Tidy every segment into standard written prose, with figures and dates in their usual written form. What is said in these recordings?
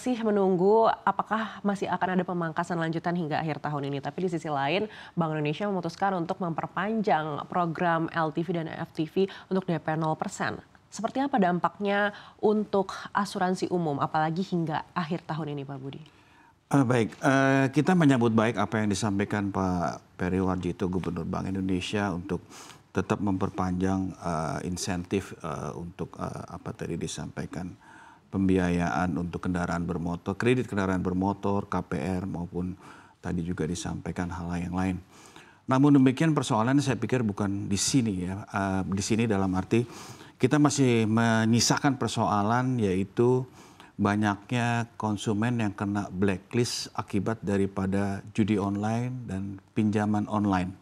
masih menunggu apakah masih akan ada pemangkasan lanjutan hingga akhir tahun ini. Tapi di sisi lain, Bank Indonesia memutuskan untuk memperpanjang program LTV dan FTV untuk DP 0%. Seperti apa dampaknya untuk asuransi umum, apalagi hingga akhir tahun ini, Pak Budi? Baik, kita menyambut baik apa yang disampaikan Pak Peri Warjito, Gubernur Bank Indonesia, untuk tetap memperpanjang insentif untuk apa tadi disampaikan, pembiayaan untuk kendaraan bermotor, kredit kendaraan bermotor, KPR, maupun tadi juga disampaikan hal yang lain. Namun demikian persoalannya saya pikir bukan di sini ya, di sini dalam arti kita masih menyisakan persoalan, yaitu banyaknya konsumen yang kena blacklist akibat daripada judi online dan pinjaman online.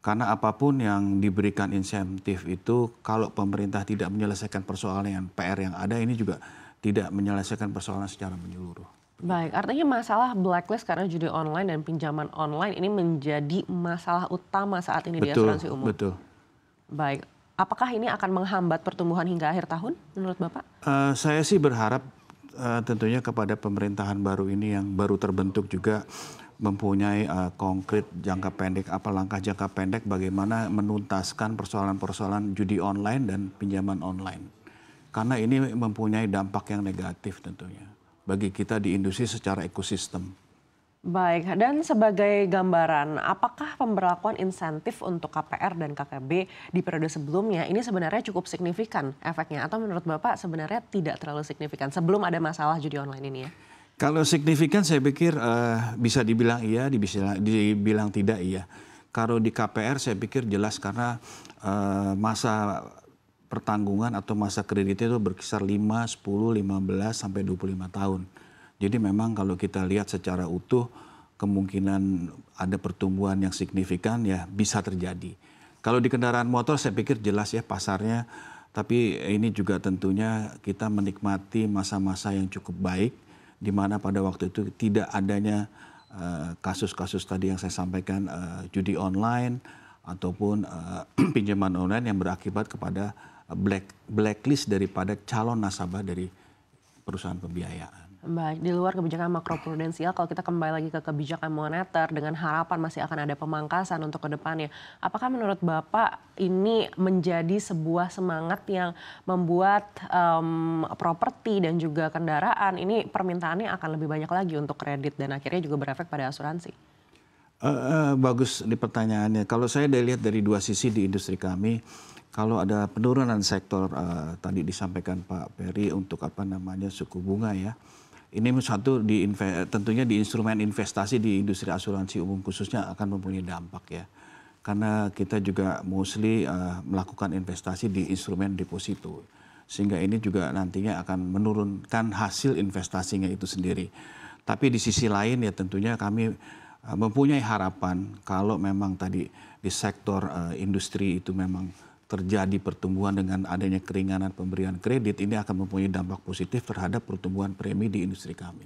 Karena apapun yang diberikan insentif itu, kalau pemerintah tidak menyelesaikan persoalan yang PR yang ada, ini juga tidak menyelesaikan persoalan secara menyeluruh. Baik, artinya masalah blacklist karena judi online dan pinjaman online ini menjadi masalah utama saat ini di asuransi umum. Betul. Baik, apakah ini akan menghambat pertumbuhan hingga akhir tahun menurut Bapak? Saya sih berharap tentunya kepada pemerintahan baru ini yang baru terbentuk juga mempunyai konkret jangka pendek, langkah jangka pendek bagaimana menuntaskan persoalan-persoalan judi online dan pinjaman online. Karena ini mempunyai dampak yang negatif tentunya bagi kita di industri secara ekosistem. Baik, dan sebagai gambaran, apakah pemberlakuan insentif untuk KPR dan KKB di periode sebelumnya ini sebenarnya cukup signifikan efeknya? Atau menurut Bapak sebenarnya tidak terlalu signifikan sebelum ada masalah judi online ini ya? Kalau signifikan saya pikir bisa dibilang iya, dibilang tidak iya. Kalau di KPR saya pikir jelas karena masa pertanggungan atau masa kreditnya itu berkisar 5, 10, 15 sampai 25 tahun. Jadi memang kalau kita lihat secara utuh kemungkinan ada pertumbuhan yang signifikan ya bisa terjadi. Kalau di kendaraan motor saya pikir jelas ya pasarnya, tapi ini juga tentunya kita menikmati masa-masa yang cukup baik di mana pada waktu itu tidak adanya kasus-kasus tadi yang saya sampaikan, judi online ataupun pinjaman online yang berakibat kepada blacklist daripada calon nasabah dari perusahaan pembiayaan. Baik, di luar kebijakan makroprudensial, kalau kita kembali lagi ke kebijakan moneter dengan harapan masih akan ada pemangkasan untuk ke depannya. Apakah menurut Bapak ini menjadi sebuah semangat yang membuat properti dan juga kendaraan ini permintaannya akan lebih banyak lagi untuk kredit dan akhirnya juga berefek pada asuransi? Bagus di pertanyaannya. Kalau saya lihat dari dua sisi di industri kami, kalau ada penurunan sektor tadi disampaikan Pak Peri untuk suku bunga ya. Ini satu tentunya di instrumen investasi di industri asuransi umum khususnya akan mempunyai dampak ya. Karena kita juga mostly melakukan investasi di instrumen deposito. Sehingga ini juga nantinya akan menurunkan hasil investasinya itu sendiri. Tapi di sisi lain ya tentunya kami mempunyai harapan kalau memang tadi di sektor industri itu memang terjadi pertumbuhan dengan adanya keringanan pemberian kredit, ini akan mempunyai dampak positif terhadap pertumbuhan premi di industri kami.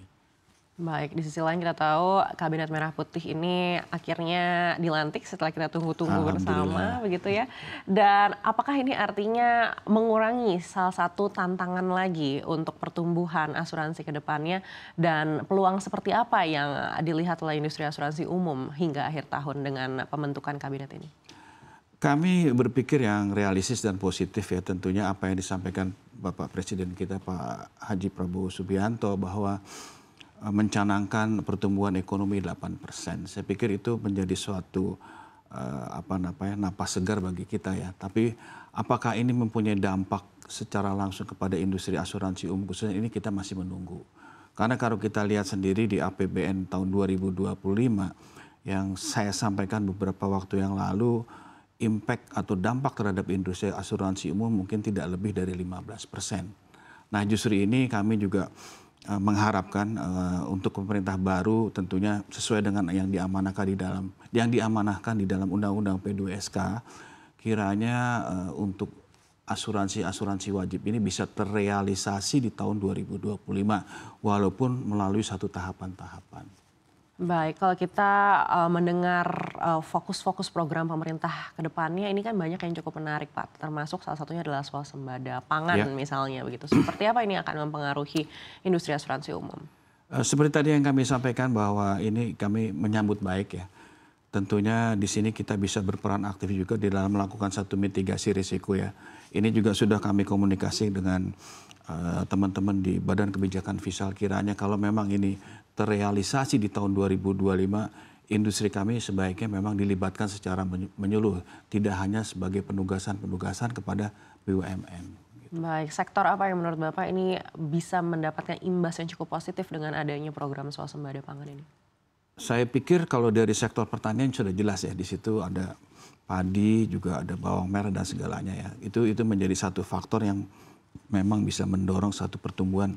Baik, di sisi lain kita tahu Kabinet Merah Putih ini akhirnya dilantik setelah kita tunggu-tunggu bersama, begitu ya. Dan apakah ini artinya mengurangi salah satu tantangan lagi untuk pertumbuhan asuransi ke depannya dan peluang seperti apa yang dilihat oleh industri asuransi umum hingga akhir tahun dengan pembentukan kabinet ini? Kami berpikir yang realistis dan positif ya, tentunya apa yang disampaikan Bapak Presiden kita Pak Haji Prabowo Subianto bahwa mencanangkan pertumbuhan ekonomi 8%. Saya pikir itu menjadi suatu napas segar bagi kita ya. Tapi apakah ini mempunyai dampak secara langsung kepada industri asuransi umum khususnya, ini kita masih menunggu. Karena kalau kita lihat sendiri di APBN tahun 2025 yang saya sampaikan beberapa waktu yang lalu, impact atau dampak terhadap industri asuransi umum mungkin tidak lebih dari 15%. Nah justru ini kami juga mengharapkan untuk pemerintah baru tentunya sesuai dengan yang diamanahkan di dalam Undang-Undang P2SK, kiranya untuk asuransi wajib ini bisa terrealisasi di tahun 2025 walaupun melalui satu tahapan-tahapan. Baik, kalau kita mendengar fokus-fokus program pemerintah ke depannya, ini kan banyak yang cukup menarik Pak, termasuk salah satunya adalah swasembada pangan Ya. misalnya begitu. Seperti apa ini akan mempengaruhi industri asuransi umum? Seperti tadi yang kami sampaikan bahwa ini kami menyambut baik ya. Tentunya di sini kita bisa berperan aktif juga di dalam melakukan satu mitigasi risiko ya. Ini juga sudah kami komunikasi dengan teman-teman di Badan Kebijakan Fiskal, kiranya kalau memang ini terrealisasi di tahun 2025, industri kami sebaiknya memang dilibatkan secara menyeluruh, tidak hanya sebagai penugasan-penugasan kepada BUMN. Baik, sektor apa yang menurut Bapak ini bisa mendapatkan imbas yang cukup positif dengan adanya program swasembada pangan ini? Saya pikir kalau dari sektor pertanian sudah jelas ya, di situ ada padi, juga ada bawang merah dan segalanya ya. Itu menjadi satu faktor yang memang bisa mendorong satu pertumbuhan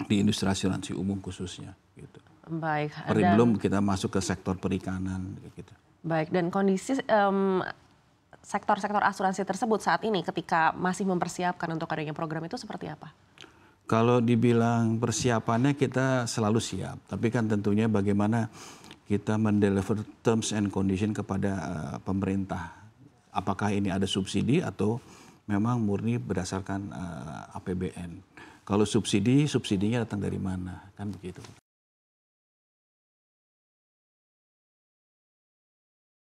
di industri asuransi umum khususnya gitu. Baik, Belum kita masuk ke sektor perikanan gitu. baik, dan kondisi sektor-sektor asuransi tersebut saat ini ketika masih mempersiapkan untuk adanya program itu seperti apa? Kalau dibilang persiapannya kita selalu siap, tapi kan tentunya bagaimana kita mendeliver terms and condition kepada pemerintah. Apakah ini ada subsidi atau memang murni berdasarkan APBN. Kalau subsidi, subsidinya datang dari mana? Kan begitu.